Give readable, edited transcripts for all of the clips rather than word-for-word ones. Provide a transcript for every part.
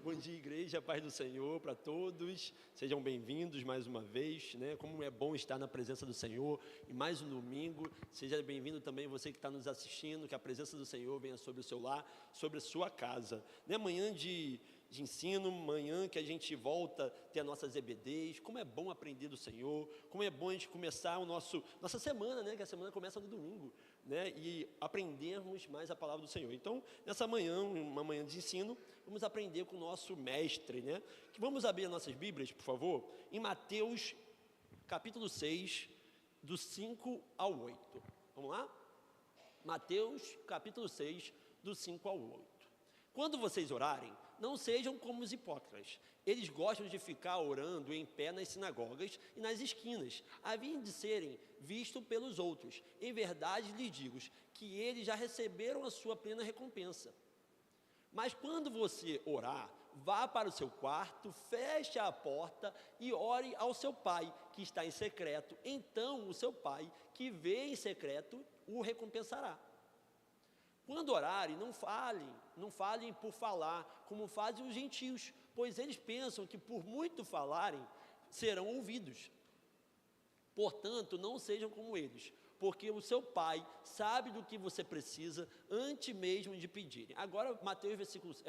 Bom dia, igreja, paz do Senhor para todos, sejam bem-vindos mais uma vez, né? Como é bom estar na presença do Senhor e mais um domingo, seja bem-vindo também você que está nos assistindo, que a presença do Senhor venha sobre o seu lar, sobre a sua casa, né? Manhã de ensino, manhã que a gente volta a ter as nossas EBDs, como é bom aprender do Senhor, como é bom a gente começar nossa semana, né? Que a semana começa no domingo, né? E aprendermos mais a palavra do Senhor. Então, nessa manhã, uma manhã de ensino, vamos aprender com o nosso mestre, né? Que vamos abrir as nossas Bíblias, por favor, em Mateus, capítulo 6, do 5 ao 8. Vamos lá? Mateus, capítulo 6, do 5 ao 8. Quando vocês orarem, não sejam como os hipócritas. Eles gostam de ficar orando em pé nas sinagogas e nas esquinas, a fim de serem vistos pelos outros. Em verdade lhes digo que eles já receberam a sua plena recompensa. Mas quando você orar, vá para o seu quarto, feche a porta e ore ao seu pai, que está em secreto. Então o seu pai, que vê em secreto, o recompensará. Quando orarem, não falem por falar, como fazem os gentios, pois eles pensam que por muito falarem, serão ouvidos. Portanto, não sejam como eles, porque o seu pai sabe do que você precisa antes mesmo de pedirem. Agora, Mateus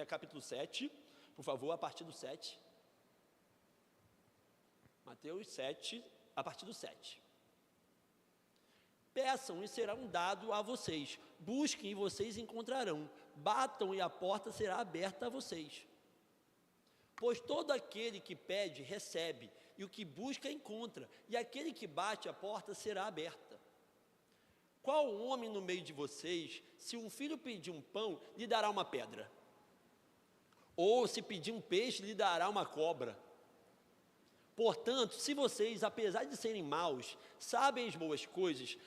capítulo 7, por favor, a partir do 7. Mateus 7, a partir do 7. Peçam e serão dado a vocês, busquem e vocês encontrarão, batam e a porta será aberta a vocês. Pois todo aquele que pede, recebe, e o que busca, encontra, e aquele que bate, a porta será aberta. Qual homem no meio de vocês, se um filho pedir um pão, lhe dará uma pedra? Ou se pedir um peixe, lhe dará uma cobra? Portanto, se vocês, apesar de serem maus, sabem as boas coisas,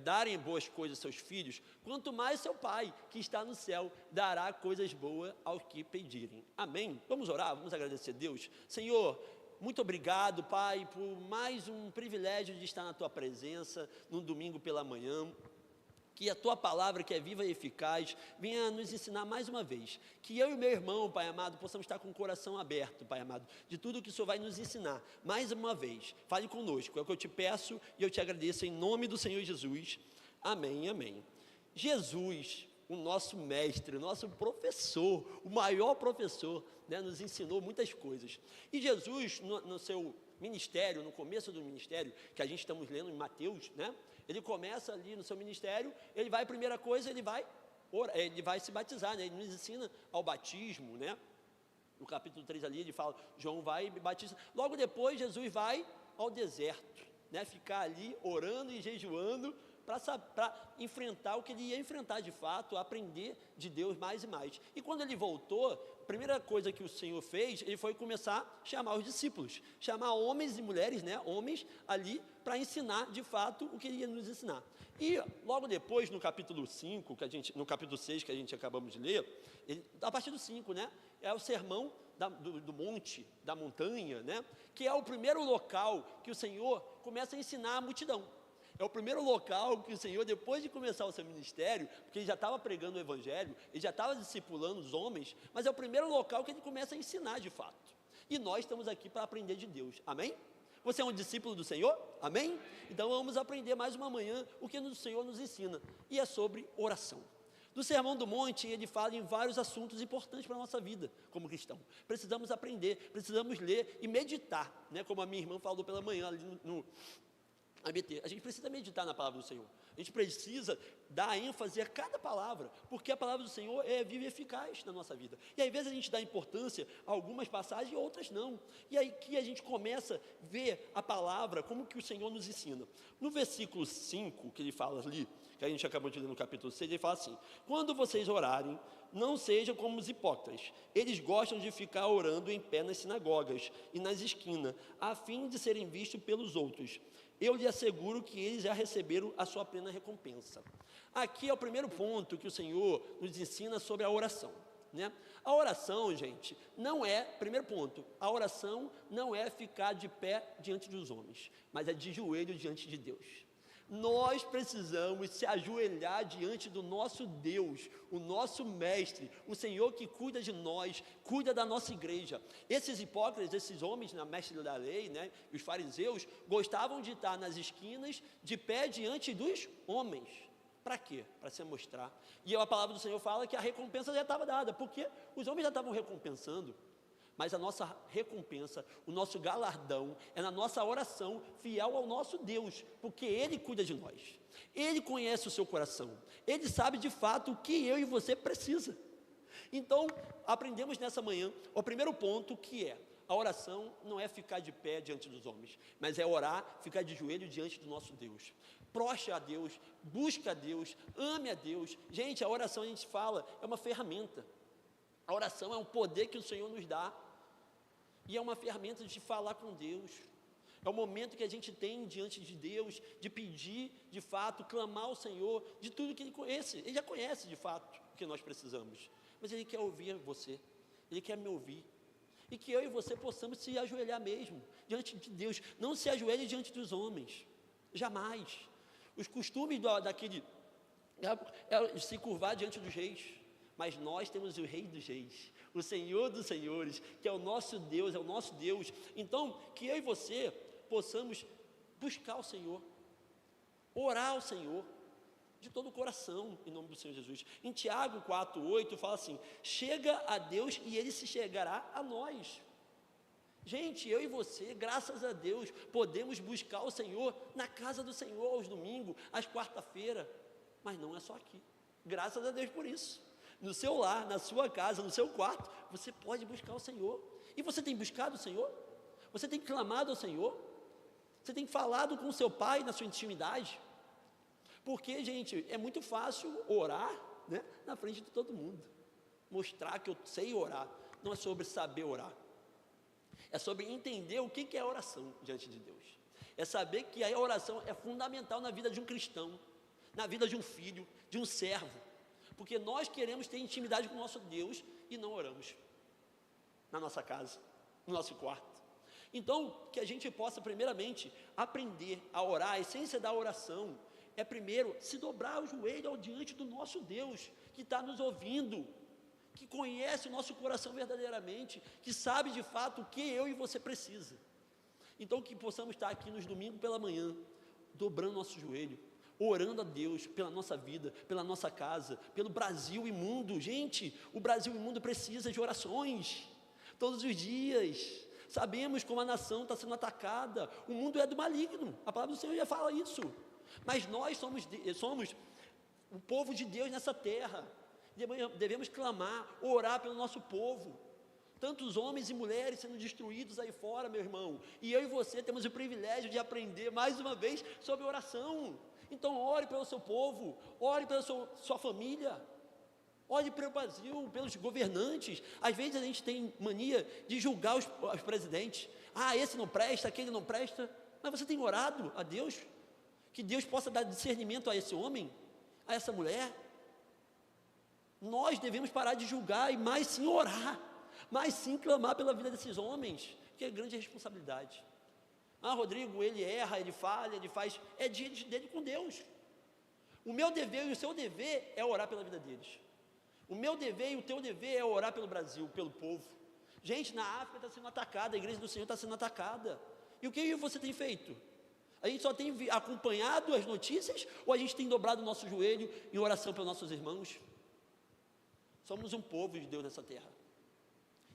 darem boas coisas aos seus filhos, quanto mais seu Pai, que está no céu, dará coisas boas aos que pedirem. Amém? Vamos orar, vamos agradecer a Deus. Senhor, muito obrigado, Pai, por mais um privilégio de estar na Tua presença, num domingo pela manhã. Que a Tua palavra, que é viva e eficaz, venha nos ensinar mais uma vez. Que eu e meu irmão, Pai amado, possamos estar com o coração aberto, Pai amado, de tudo que o Senhor vai nos ensinar. Mais uma vez, fale conosco, é o que eu te peço e eu te agradeço em nome do Senhor Jesus. Amém, amém. Jesus, o nosso mestre, o nosso professor, o maior professor, né, nos ensinou muitas coisas. E Jesus, no seu ministério, no começo do ministério, que a gente estamos lendo em Mateus, né? Ele começa ali no seu ministério, ele vai, primeira coisa, ele vai se batizar, né? Ele nos ensina ao batismo, né? No capítulo 3 ali, ele fala, João vai e batiza. Logo depois, Jesus vai ao deserto, né? Ficar ali orando e jejuando, para enfrentar o que ele ia enfrentar de fato, aprender de Deus mais e mais. E quando ele voltou, a primeira coisa que o Senhor fez, ele foi começar a chamar os discípulos, chamar homens e mulheres, né, homens ali, para ensinar de fato o que ele ia nos ensinar. E logo depois, no capítulo 5, no capítulo 6, que a gente acabamos de ler, a partir do 5, né, é o sermão do monte, da montanha, né, que é o primeiro local que o Senhor começa a ensinar a multidão. É o primeiro local que o Senhor, depois de começar o seu ministério, porque ele já estava pregando o Evangelho, ele já estava discipulando os homens, mas é o primeiro local que ele começa a ensinar de fato. E nós estamos aqui para aprender de Deus, amém? Você é um discípulo do Senhor? Amém? Então vamos aprender mais uma manhã o que o Senhor nos ensina, e é sobre oração. No Sermão do Monte, ele fala em vários assuntos importantes para a nossa vida como cristão. Precisamos aprender, precisamos ler e meditar, né? Como a minha irmã falou pela manhã ali no ABT. A gente precisa meditar na palavra do Senhor. A gente precisa dar ênfase a cada palavra, porque a palavra do Senhor é viva e eficaz na nossa vida. E às vezes a gente dá importância a algumas passagens e outras não. E aí que a gente começa a ver a palavra, como que o Senhor nos ensina. No versículo 5, que ele fala ali, que a gente acabou de ler no capítulo 6, ele fala assim, quando vocês orarem, não sejam como os hipócritas. Eles gostam de ficar orando em pé nas sinagogas e nas esquinas, a fim de serem vistos pelos outros. Eu lhe asseguro que eles já receberam a sua plena recompensa. Aqui é o primeiro ponto que o Senhor nos ensina sobre a oração, né? A oração, gente, primeiro ponto, a oração não é ficar de pé diante dos homens, mas é de joelho diante de Deus. Nós precisamos se ajoelhar diante do nosso Deus, o nosso mestre, o Senhor que cuida de nós, cuida da nossa igreja. Esses hipócritas, esses homens na mestre da lei, né, os fariseus, gostavam de estar nas esquinas, de pé diante dos homens. Para quê? Para se mostrar. E a palavra do Senhor fala que a recompensa já estava dada, porque os homens já estavam recompensando. Mas a nossa recompensa, o nosso galardão, é na nossa oração fiel ao nosso Deus, porque Ele cuida de nós. Ele conhece o seu coração. Ele sabe de fato o que eu e você precisa. Então, aprendemos nessa manhã o primeiro ponto, que é: a oração não é ficar de pé diante dos homens, mas é orar, ficar de joelho diante do nosso Deus. Prostre a Deus, busque a Deus, ame a Deus. Gente, a oração, a gente fala, é uma ferramenta. A oração é um poder que o Senhor nos dá. E é uma ferramenta de falar com Deus. É o momento que a gente tem diante de Deus, de pedir, de fato, clamar ao Senhor, de tudo que Ele conhece. Ele já conhece, de fato, o que nós precisamos. Mas Ele quer ouvir você. Ele quer me ouvir. E que eu e você possamos se ajoelhar mesmo, diante de Deus. Não se ajoelhe diante dos homens. Jamais. Os costumes daquele é se curvar diante dos reis. Mas nós temos o Rei dos Reis, o Senhor dos Senhores, que é o nosso Deus, é o nosso Deus. Então, que eu e você possamos buscar o Senhor, orar ao Senhor, de todo o coração, em nome do Senhor Jesus. Em Tiago 4:8 fala assim: chega a Deus e Ele se chegará a nós. Gente, eu e você, graças a Deus, podemos buscar o Senhor na casa do Senhor, aos domingos, às quarta-feiras, mas não é só aqui. Graças a Deus por isso. No seu lar, na sua casa, no seu quarto, você pode buscar o Senhor. E você tem buscado o Senhor? Você tem clamado ao Senhor? Você tem falado com o seu pai na sua intimidade? Porque, gente, é muito fácil orar, né, na frente de todo mundo. Mostrar que eu sei orar. Não é sobre saber orar. É sobre entender o que é oração diante de Deus. É saber que a oração é fundamental na vida de um cristão, na vida de um filho, de um servo. Porque nós queremos ter intimidade com o nosso Deus e não oramos na nossa casa, no nosso quarto. Então, que a gente possa primeiramente aprender a orar. A essência da oração é primeiro se dobrar o joelho diante do nosso Deus, que está nos ouvindo, que conhece o nosso coração verdadeiramente, que sabe de fato o que eu e você precisa. Então, que possamos estar aqui nos domingos pela manhã, dobrando nosso joelho, orando a Deus pela nossa vida, pela nossa casa, pelo Brasil e mundo. Gente, o Brasil e mundo precisa de orações, todos os dias. Sabemos como a nação está sendo atacada, o mundo é do maligno, a palavra do Senhor já fala isso. Mas nós somos o povo de Deus nessa terra, devemos clamar, orar pelo nosso povo. Tantos homens e mulheres sendo destruídos aí fora, meu irmão, e eu e você temos o privilégio de aprender mais uma vez sobre oração. Então ore pelo seu povo, ore pela sua família, ore pelo Brasil, pelos governantes. Às vezes a gente tem mania de julgar os presidentes. Ah, esse não presta, aquele não presta. Mas você tem orado a Deus? Que Deus possa dar discernimento a esse homem, a essa mulher? Nós devemos parar de julgar e mais sim orar, mais sim clamar pela vida desses homens, que é grande responsabilidade. Ah, Rodrigo, ele erra, ele falha, ele faz, é dia dele com Deus. O meu dever e o seu dever é orar pela vida deles. O meu dever e o teu dever é orar pelo Brasil, pelo povo. Gente, na África está sendo atacada, a igreja do Senhor está sendo atacada. E o que você tem feito? A gente só tem acompanhado as notícias ou a gente tem dobrado o nosso joelho em oração pelos nossos irmãos? Somos um povo de Deus nessa terra.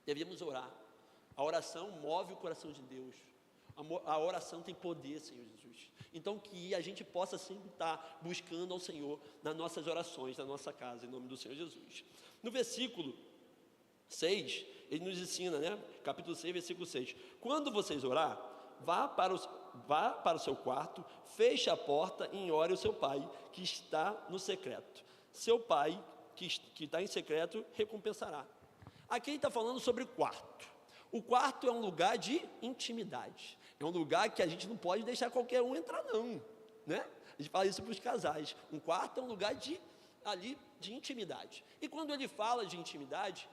Devemos orar. A oração move o coração de Deus. A oração tem poder, Senhor Jesus. Então que a gente possa sempre estar buscando ao Senhor nas nossas orações, na nossa casa, em nome do Senhor Jesus. No versículo 6, ele nos ensina, né? Capítulo 6, versículo 6. Quando vocês orar, vá para o seu quarto, feche a porta e ore ao seu pai, que está no secreto. Seu pai, que está em secreto, recompensará. Aqui ele está falando sobre quarto. O quarto é um lugar de intimidade. É um lugar que a gente não pode deixar qualquer um entrar, não, né? A gente fala isso para os casais. Um quarto é um lugar de intimidade. E quando ele fala de intimidade,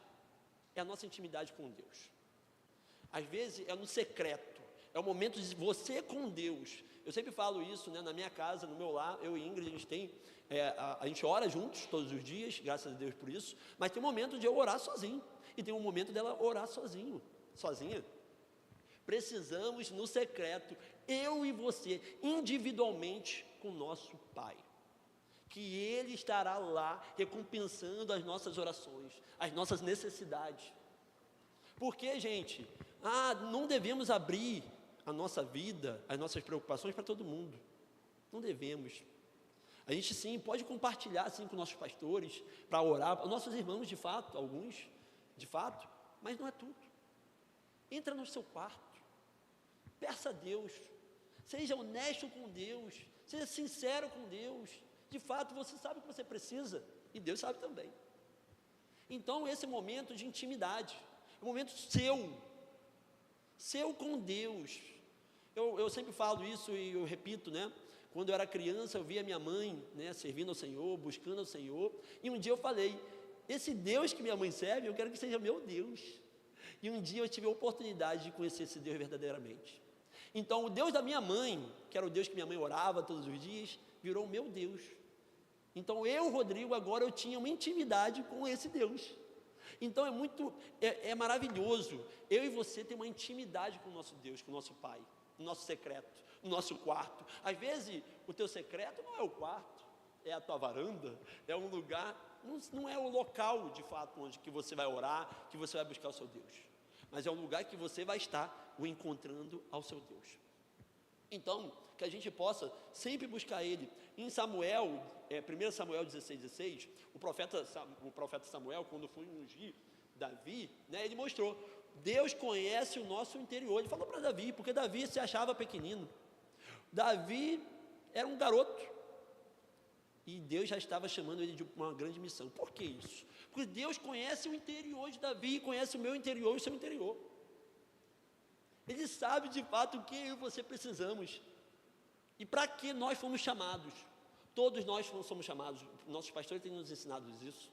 é a nossa intimidade com Deus. Às vezes é no secreto, É o momento de você com Deus. Eu sempre falo isso, né, na minha casa, no meu lar, eu e Ingrid, a gente tem, a gente ora juntos todos os dias, graças a Deus por isso, mas tem um momento de eu orar sozinho, e tem um momento dela orar sozinha. Precisamos, no secreto, eu e você, individualmente, com o nosso Pai, que Ele estará lá, recompensando as nossas orações, as nossas necessidades. Porque, gente, não devemos abrir a nossa vida, as nossas preocupações para todo mundo, não devemos. A gente sim, pode compartilhar assim com nossos pastores, para orar, nossos irmãos de fato, alguns, de fato, mas não é tudo. Entra no seu quarto, peça a Deus, seja honesto com Deus, seja sincero com Deus, de fato você sabe o que você precisa, e Deus sabe também. Então esse momento de intimidade, é um momento seu com Deus. Eu sempre falo isso e eu repito, né? Quando eu era criança, eu via minha mãe, né, servindo ao Senhor, buscando ao Senhor, e um dia eu falei, esse Deus que minha mãe serve, eu quero que seja meu Deus. E um dia eu tive a oportunidade de conhecer esse Deus verdadeiramente. Então o Deus da minha mãe, que era o Deus que minha mãe orava todos os dias, virou o meu Deus. Então eu, Rodrigo, agora eu tinha uma intimidade com esse Deus. Então é maravilhoso, eu e você ter uma intimidade com o nosso Deus, com o nosso Pai, no nosso secreto, no nosso quarto. Às vezes o teu secreto não é o quarto, é a tua varanda, é um lugar, não é o local de fato onde que você vai orar, que você vai buscar o seu Deus, mas é um lugar que você vai estar o encontrando ao seu Deus. Então, que a gente possa sempre buscar Ele. Em Samuel, 1 Samuel 16, o profeta Samuel, quando foi ungir Davi, né, ele mostrou, Deus conhece o nosso interior. Ele falou para Davi, porque Davi se achava pequenino. Davi era um garoto, e Deus já estava chamando ele de uma grande missão. Por que isso? Porque Deus conhece o interior de Davi, conhece o meu interior e o seu interior. Ele sabe de fato o que eu e você precisamos, e para que nós fomos chamados. Todos nós somos chamados, nossos pastores têm nos ensinado isso.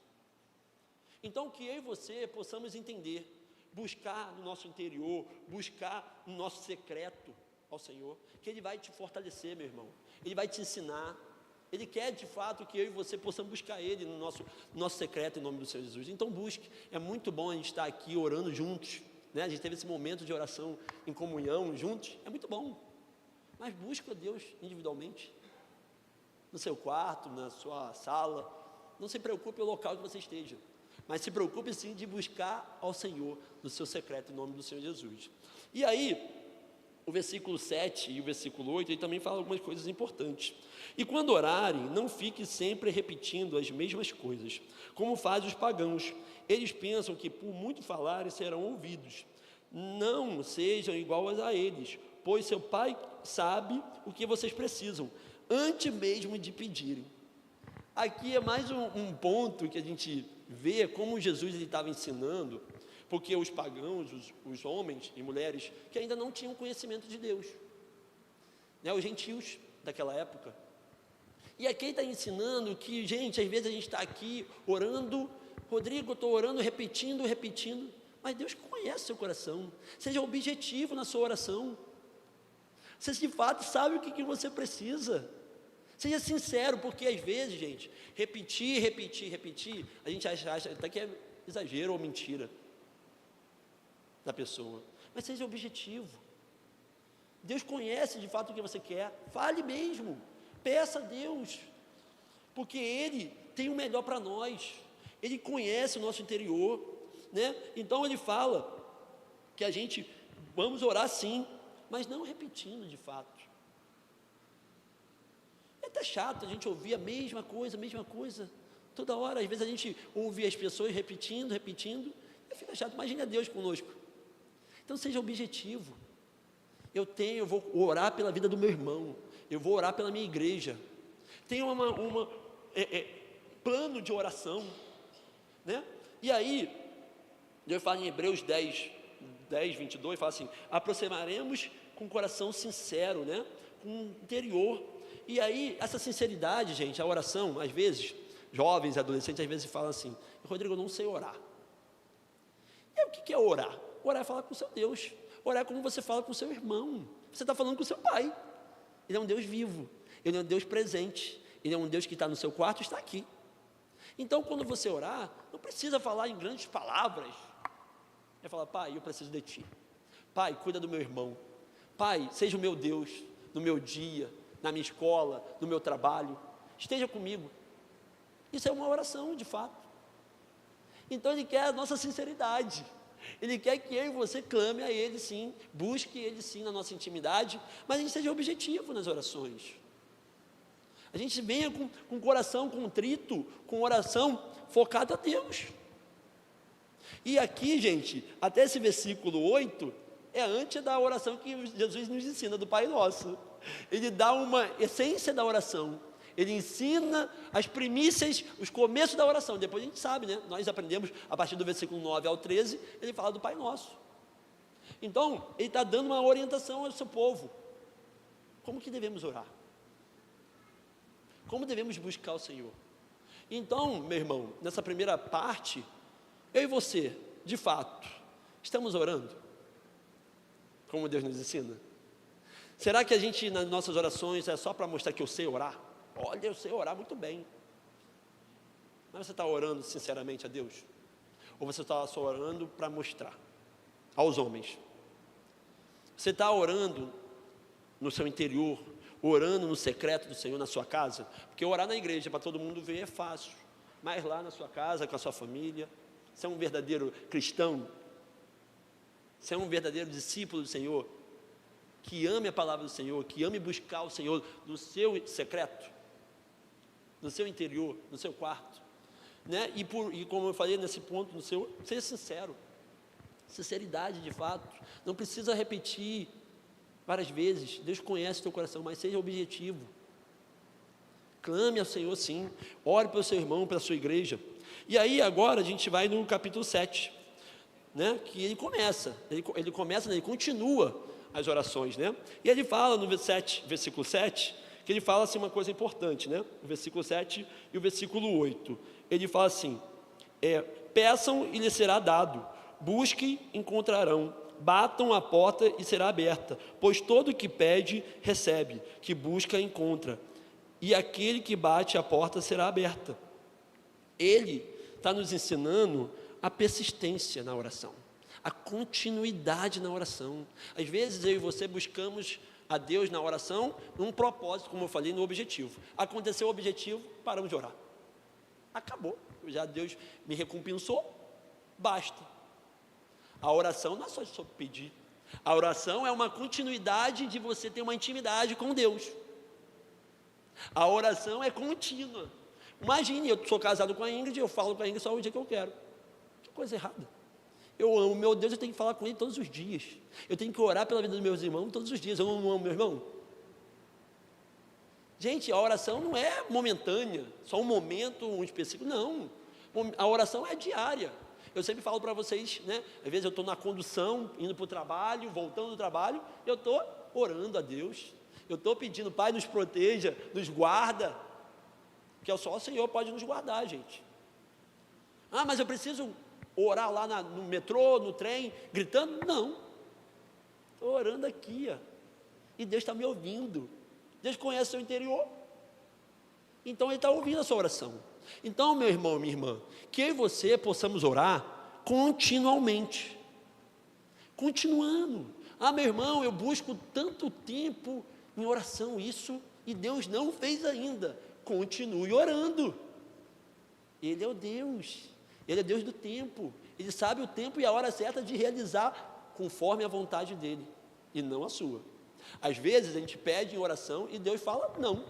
Então que eu e você possamos entender, buscar no nosso interior, buscar no nosso secreto ao Senhor, que Ele vai te fortalecer, meu irmão, Ele vai te ensinar. Ele quer de fato que eu e você possamos buscar Ele no nosso secreto, em nome do Senhor Jesus. Então busque, é muito bom a gente estar aqui orando juntos, né? A gente teve esse momento de oração em comunhão juntos, é muito bom, mas busque a Deus individualmente, no seu quarto, na sua sala. Não se preocupe pelo local que você esteja, mas se preocupe sim de buscar ao Senhor no seu secreto, em nome do Senhor Jesus. E aí, o versículo 7 e o versículo 8, ele também fala algumas coisas importantes. E quando orarem, não fique sempre repetindo as mesmas coisas, como fazem os pagãos. Eles pensam que por muito falarem serão ouvidos. Não sejam iguais a eles, pois seu Pai sabe o que vocês precisam, antes mesmo de pedirem. Aqui é mais um ponto que a gente vê como Jesus estava ensinando, porque os pagãos, os homens e mulheres que ainda não tinham conhecimento de Deus, né, os gentios daquela época. E aqui ele está ensinando que, gente, às vezes a gente está aqui orando, Rodrigo, eu estou orando, repetindo, mas Deus conhece o seu coração. Seja objetivo na sua oração. Você de fato sabe o que você precisa. Seja sincero, porque às vezes, gente, repetir, a gente acha até que é exagero ou mentira da pessoa. Mas seja objetivo. Deus conhece de fato o que você quer. Fale mesmo. Peça a Deus, porque Ele tem o melhor para nós. Ele conhece o nosso interior, né? Então Ele fala que a gente vamos orar sim, mas não repetindo de fato. É até chato a gente ouvir a mesma coisa, toda hora. Às vezes a gente ouve as pessoas repetindo, e fica chato. Imagine a Deus conosco. Então seja objetivo. Eu vou orar pela vida do meu irmão, eu vou orar pela minha igreja. Tenha plano de oração, né? E aí, Deus fala em Hebreus 10, 22, fala assim, aproximaremos com coração sincero, né? Com interior. E aí, essa sinceridade, gente, a oração, às vezes, jovens, adolescentes, às vezes falam assim, Rodrigo, eu não sei orar. E o que é orar? Orar é falar com o seu Deus. Orar é como você fala com o seu irmão. Você está falando com o seu pai. Ele é um Deus vivo. Ele é um Deus presente. Ele é um Deus que está no seu quarto e está aqui. Então, quando você orar, não precisa falar em grandes palavras. É falar: Pai, eu preciso de Ti. Pai, cuida do meu irmão. Pai, seja o meu Deus no meu dia, na minha escola, no meu trabalho. Esteja comigo. Isso é uma oração, de fato. Então, Ele quer a nossa sinceridade. Ele quer que eu e você clame a Ele, sim, busque Ele, sim, na nossa intimidade, mas a gente seja objetivo nas orações. A gente venha com o coração contrito, com oração focada a Deus. E aqui, gente, até esse versículo 8, é antes da oração que Jesus nos ensina, do Pai Nosso. Ele dá uma essência da oração. Ele ensina as primícias, os começos da oração. Depois a gente sabe, né? Nós aprendemos a partir do versículo 9 ao 13, ele fala do Pai Nosso. Então, ele está dando uma orientação ao seu povo. Como que devemos orar? Como devemos buscar o Senhor? Então, meu irmão, nessa primeira parte, eu e você, de fato, estamos orando? Como Deus nos ensina? Será que a gente, nas nossas orações, é só para mostrar que eu sei orar? Olha, eu sei orar muito bem. Mas você está orando sinceramente a Deus? Ou você está só orando para mostrar aos homens? Você está orando no seu interior, orando no secreto do Senhor na sua casa? Porque orar na igreja para todo mundo ver é fácil, mas lá na sua casa, com a sua família, você é um verdadeiro cristão? Você é um verdadeiro discípulo do Senhor? Que ame a palavra do Senhor, que ame buscar o Senhor no seu secreto, no seu interior, no seu quarto, né? E como eu falei nesse ponto, seja sincero, sinceridade de fato, não precisa repetir várias vezes. Deus conhece o teu coração, mas seja objetivo. Clame ao Senhor, sim, ore pelo seu irmão, pela sua igreja. E aí agora a gente vai no capítulo 7, né? Que ele continua as orações, né? E ele fala no versículo 7, que ele fala assim uma coisa importante, né? O versículo 7 e o versículo 8. Ele fala assim: peçam e lhes será dado, busquem, encontrarão, batam a porta e será aberta, pois todo que pede, recebe, que busca, encontra, e aquele que bate a porta será aberta. Ele está nos ensinando a persistência na oração, a continuidade na oração. Às vezes eu e você buscamos a Deus na oração num propósito, como eu falei, no objetivo. Aconteceu o objetivo, paramos de orar. Acabou, já Deus me recompensou, basta. A oração não é só sobre pedir. A oração é uma continuidade de você ter uma intimidade com Deus. A oração é contínua. Imagine, eu sou casado com a Ingrid, eu falo com a Ingrid só o dia que eu quero. Que coisa errada. Eu amo meu Deus, eu tenho que falar com Ele todos os dias. Eu tenho que orar pela vida dos meus irmãos todos os dias. Eu não amo meu irmão? Gente, a oração não é momentânea, só um momento, um específico, não. A oração é diária. Eu sempre falo para vocês, né? Às vezes eu estou na condução, indo para o trabalho, voltando do trabalho, eu estou orando a Deus. Eu estou pedindo: Pai, nos proteja, nos guarda, porque só o Senhor pode nos guardar, gente. Ah, mas eu preciso orar lá no metrô, no trem, gritando? Não, estou orando aqui, ó. E Deus está me ouvindo. Deus conhece o seu interior, então Ele está ouvindo a sua oração. Então, meu irmão, minha irmã, que eu e você possamos orar continuamente, continuando. Ah, meu irmão, eu busco tanto tempo em oração, isso, e Deus não fez ainda. Continue orando. Ele é o Deus, Ele é Deus do tempo, Ele sabe o tempo e a hora certa de realizar conforme a vontade dEle, e não a sua. Às vezes a gente pede em oração e Deus fala não.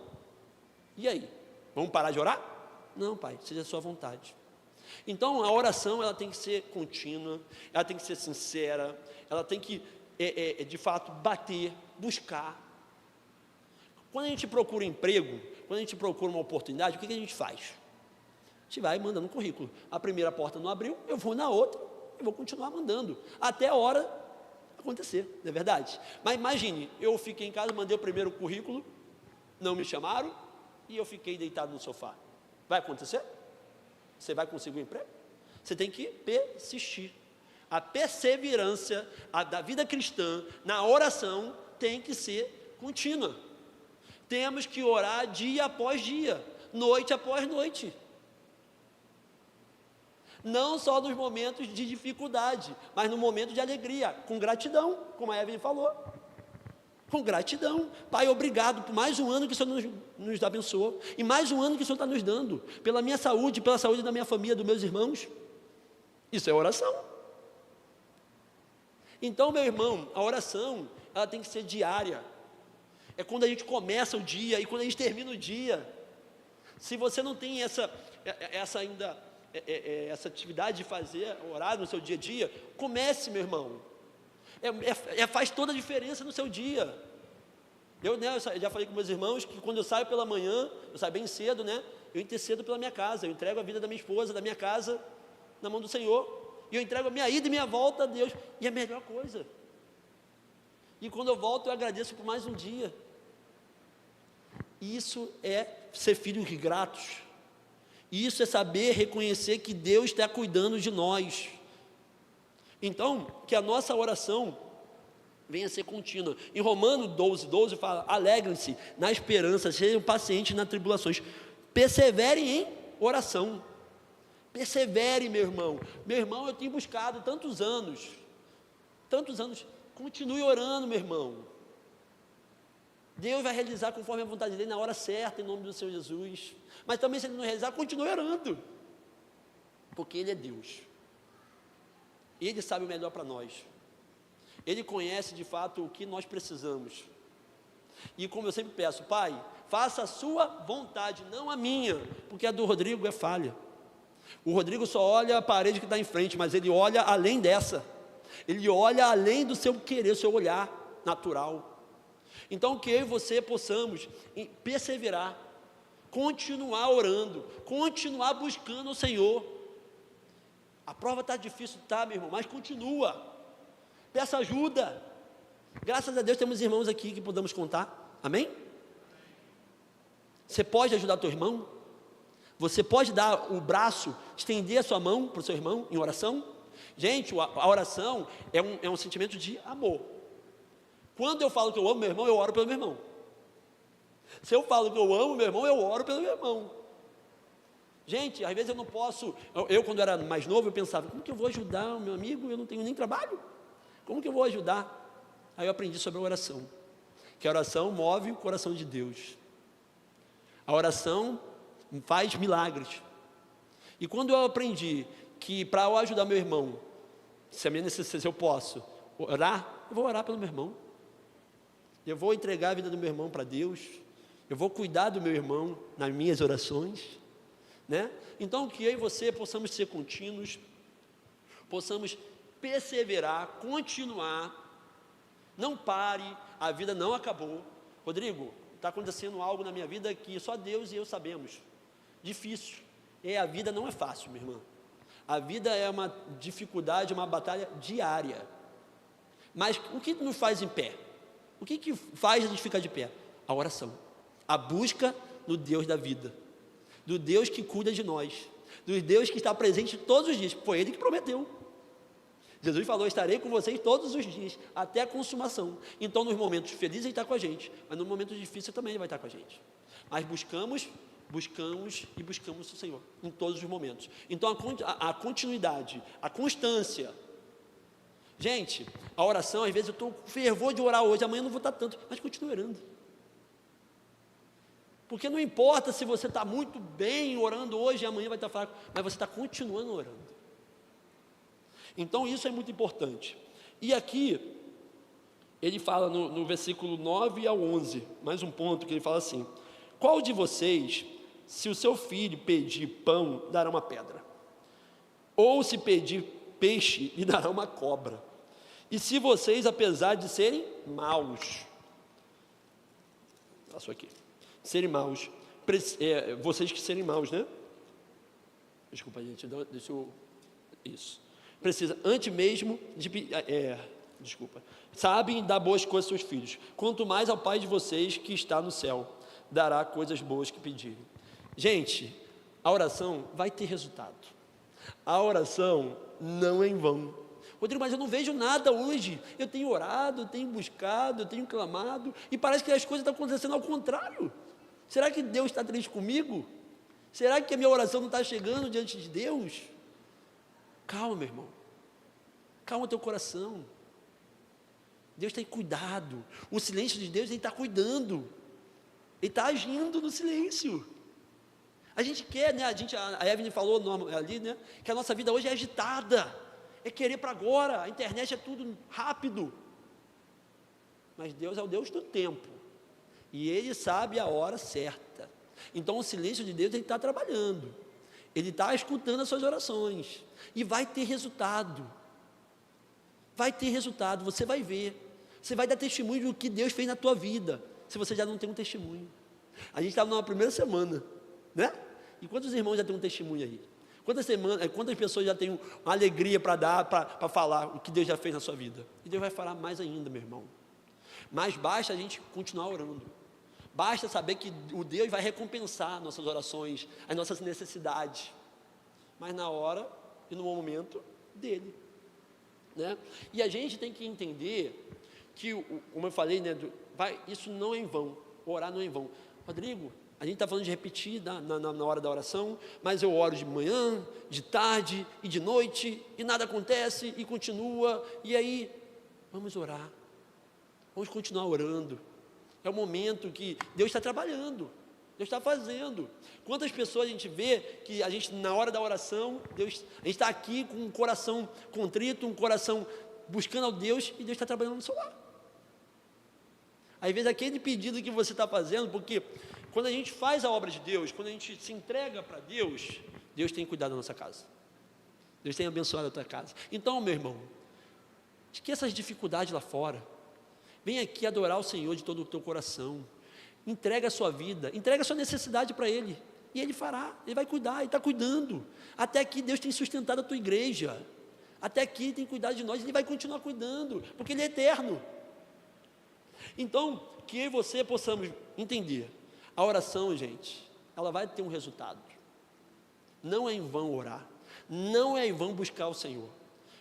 E aí? Vamos parar de orar? Não, Pai, seja a sua vontade. Então a oração, ela tem que ser contínua, ela tem que ser sincera, ela tem que de fato bater, buscar. Quando a gente procura emprego, quando a gente procura uma oportunidade, o que a gente faz? A gente vai mandando um currículo. A primeira porta não abriu, eu vou na outra e vou continuar mandando até a hora acontecer, não é verdade? Mas imagine, eu fiquei em casa, mandei o primeiro currículo, não me chamaram e eu fiquei deitado no sofá. Vai acontecer? Você vai conseguir um emprego? Você tem que persistir. A perseverança da vida cristã na oração tem que ser contínua. Temos que orar dia após dia, noite após noite. Não só nos momentos de dificuldade, mas no momento de alegria, com gratidão, como a Evelyn falou. Com gratidão. Pai, obrigado por mais um ano que o Senhor nos abençoou, e mais um ano que o Senhor está nos dando, pela minha saúde, pela saúde da minha família, dos meus irmãos. Isso é oração. Então, meu irmão, a oração, ela tem que ser diária. É quando a gente começa o dia e quando a gente termina o dia. Se você não tem essa atividade de fazer, orar no seu dia a dia, comece, meu irmão. Faz toda a diferença no seu dia. Eu já falei com meus irmãos que quando eu saio pela manhã, eu saio bem cedo, eu intercedo pela minha casa, eu entrego a vida da minha esposa, da minha casa, na mão do Senhor, e eu entrego a minha ida e minha volta a Deus, e é a melhor coisa. E quando eu volto, eu agradeço por mais um dia. Isso é ser filhos gratos. Isso é saber reconhecer que Deus está cuidando de nós. Então, que a nossa oração venha a ser contínua. Em Romanos 12 fala: alegrem-se na esperança, sejam pacientes nas tribulações, perseverem em oração. Persevere, meu irmão. Meu irmão, eu tenho buscado tantos anos, continue orando, meu irmão. Deus vai realizar conforme a vontade dele na hora certa, em nome do Senhor Jesus. Mas também, se ele não realizar, continue orando, porque ele é Deus. Ele sabe o melhor para nós. Ele conhece de fato o que nós precisamos. E como eu sempre peço, Pai, faça a sua vontade, não a minha, porque a do Rodrigo é falha. O Rodrigo só olha a parede que está em frente, mas ele olha além dessa. Ele olha além do seu querer, do seu olhar natural. Então, que eu e você possamos perseverar, continuar orando, continuar buscando o Senhor. A prova está difícil, tá, meu irmão, mas continua. Peça ajuda. Graças a Deus temos irmãos aqui que podemos contar. Amém? Você pode ajudar teu irmão? Você pode dar o braço, estender a sua mão para o seu irmão em oração? Gente, a oração é um sentimento de amor. Quando eu falo que eu amo meu irmão, eu oro pelo meu irmão. Se eu falo que eu amo meu irmão, eu oro pelo meu irmão. Gente, às vezes eu não posso. Eu quando era mais novo, eu pensava: como que eu vou ajudar o meu amigo? Eu não tenho nem trabalho. Como que eu vou ajudar? Aí eu aprendi sobre a oração. Que a oração move o coração de Deus. A oração faz milagres. E quando eu aprendi que para eu ajudar meu irmão, se eu posso orar, eu vou orar pelo meu irmão. Eu vou entregar a vida do meu irmão para Deus. Eu vou cuidar do meu irmão nas minhas orações, Então, que eu e você possamos ser contínuos, possamos perseverar, continuar. Não pare, a vida não acabou. Rodrigo, está acontecendo algo na minha vida que só Deus e eu sabemos. Difícil. A vida não é fácil, minha irmã. A vida é uma dificuldade, uma batalha diária. Mas o que nos faz em pé? O que faz a gente ficar de pé? A oração. A busca no Deus da vida. Do Deus que cuida de nós. Do Deus que está presente todos os dias. Foi Ele que prometeu. Jesus falou: estarei com vocês todos os dias, até a consumação. Então, nos momentos felizes Ele está com a gente, mas nos momentos difíceis também Ele vai estar com a gente. Mas buscamos o Senhor, em todos os momentos. Então, a continuidade, a constância. Gente, a oração, às vezes eu estou com fervor de orar hoje, amanhã não vou estar tanto, mas continue orando. Porque não importa se você está muito bem orando hoje e amanhã vai estar fraco, mas você está continuando orando. Então isso é muito importante. E aqui, ele fala no versículo 9 ao 11, mais um ponto que ele fala assim: qual de vocês, se o seu filho pedir pão, dará uma pedra? Ou se pedir peixe, lhe dará uma cobra? E se vocês, apesar de serem maus, passo aqui, serem maus, vocês que serem maus, Desculpa, gente, deixa eu... Isso. Precisa, antes mesmo de... sabem dar boas coisas aos seus filhos. Quanto mais ao Pai de vocês que está no céu, dará coisas boas que pedirem. Gente, a oração vai ter resultado. A oração não é em vão. Rodrigo, mas eu não vejo nada hoje. Eu tenho orado, eu tenho buscado, eu tenho clamado, e parece que as coisas estão acontecendo ao contrário. Será que Deus está triste comigo? Será que a minha oração não está chegando diante de Deus? Calma, meu irmão. Calma teu coração. Deus tem cuidado. O silêncio de Deus, Ele está cuidando. Ele está agindo no silêncio. A gente quer, né? A Evelyn falou ali, né? Que a nossa vida hoje é agitada. É querer para agora. A internet é tudo rápido. Mas Deus é o Deus do tempo. E Ele sabe a hora certa. Então o silêncio de Deus, Ele está trabalhando. Ele está escutando as suas orações. E vai ter resultado. Vai ter resultado, você vai ver. Você vai dar testemunho do que Deus fez na tua vida, se você já não tem um testemunho. A gente estava numa primeira semana, né? E quantos irmãos já têm um testemunho aí? Quantas pessoas já têm uma alegria para dar, para falar o que Deus já fez na sua vida? E Deus vai falar mais ainda, meu irmão. Mas basta a gente continuar orando. Basta saber que o Deus vai recompensar nossas orações, as nossas necessidades. Mas na hora e no momento dele. Né? E a gente tem que entender que, como eu falei, né, isso não é em vão, orar não é em vão. Rodrigo, a gente está falando de repetir na hora da oração, mas eu oro de manhã, de tarde e de noite, e nada acontece, e continua, e aí, vamos orar, vamos continuar orando. É o momento que Deus está trabalhando, Deus está fazendo. Quantas pessoas a gente vê que a gente, na hora da oração, a gente está aqui com um coração contrito, um coração buscando ao Deus, e Deus está trabalhando no seu lar. Às vezes aquele pedido que você está fazendo, porque quando a gente faz a obra de Deus, quando a gente se entrega para Deus, Deus tem cuidado da nossa casa. Deus tem abençoado a tua casa. Então, meu irmão, esqueça as dificuldades lá fora. Vem aqui adorar o Senhor de todo o teu coração. Entrega a sua vida, entrega a sua necessidade para Ele, e Ele fará, Ele vai cuidar, Ele está cuidando. Até aqui Deus tem sustentado a tua igreja, até aqui Ele tem cuidado de nós, Ele vai continuar cuidando, porque Ele é eterno. Então, que eu e você possamos entender, a oração, gente, ela vai ter um resultado. Não é em vão orar, não é em vão buscar o Senhor.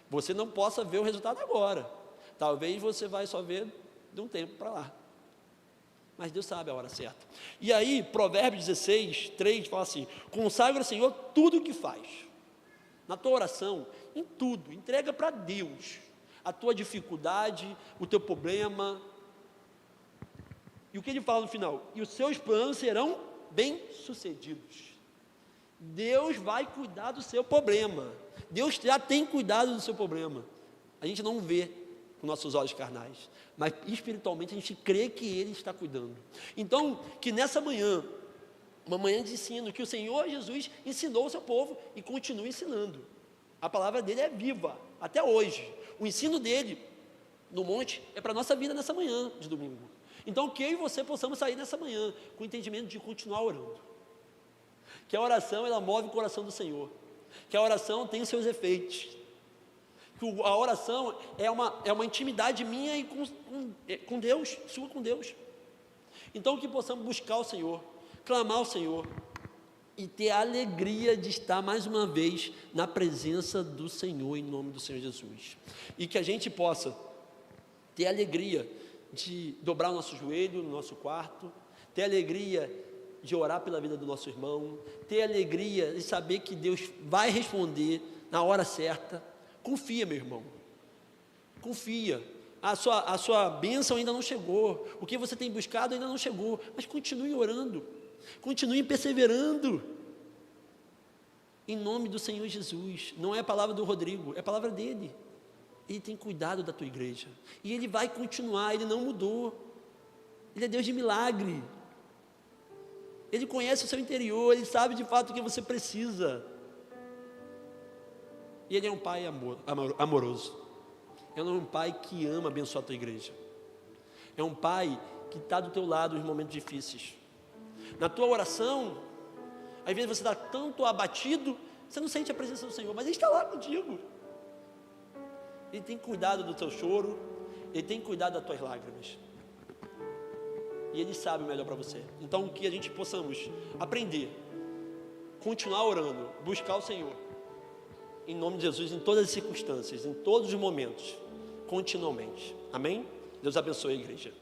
Você não possa ver o resultado agora, talvez você vai só ver de um tempo para lá. Mas Deus sabe a hora certa. E aí, Provérbios 16, 3, fala assim: consagra ao Senhor tudo o que faz. Na tua oração, em tudo, entrega para Deus a tua dificuldade, o teu problema. E o que ele fala no final? E os seus planos serão bem-sucedidos. Deus vai cuidar do seu problema. Deus já tem cuidado do seu problema. A gente não vê com nossos olhos carnais, mas espiritualmente a gente crê que Ele está cuidando. Então, que nessa manhã, uma manhã de ensino, que o Senhor Jesus ensinou o seu povo e continua ensinando. A palavra dele é viva, até hoje. O ensino dele no monte é para a nossa vida nessa manhã de domingo. Então, que eu e você possamos sair nessa manhã com o entendimento de continuar orando. Que a oração, ela move o coração do Senhor. Que a oração tem os seus efeitos. Que a oração é uma intimidade minha e com Deus, sua com Deus. Então que possamos buscar o Senhor, clamar ao Senhor e ter a alegria de estar mais uma vez na presença do Senhor, em nome do Senhor Jesus. E que a gente possa ter a alegria de dobrar o nosso joelho no nosso quarto, ter a alegria de orar pela vida do nosso irmão, ter a alegria de saber que Deus vai responder na hora certa. Confia, meu irmão, confia. A sua bênção ainda não chegou, o que você tem buscado ainda não chegou, mas continue orando, continue perseverando, em nome do Senhor Jesus. Não é a palavra do Rodrigo, é a palavra dele. Ele tem cuidado da tua igreja, e Ele vai continuar, Ele não mudou, Ele é Deus de milagre, Ele conhece o seu interior, Ele sabe de fato o que você precisa. E Ele é um Pai amoroso. É um Pai que ama abençoar a tua igreja. É um Pai que está do teu lado nos momentos difíceis. Na tua oração, às vezes você está tanto abatido, você não sente a presença do Senhor, mas Ele está lá contigo. Ele tem cuidado do teu choro, Ele tem cuidado das tuas lágrimas. E Ele sabe o melhor para você. Então que a gente possamos aprender, continuar orando, buscar o Senhor, em nome de Jesus, em todas as circunstâncias, em todos os momentos, continuamente. Amém? Deus abençoe a igreja.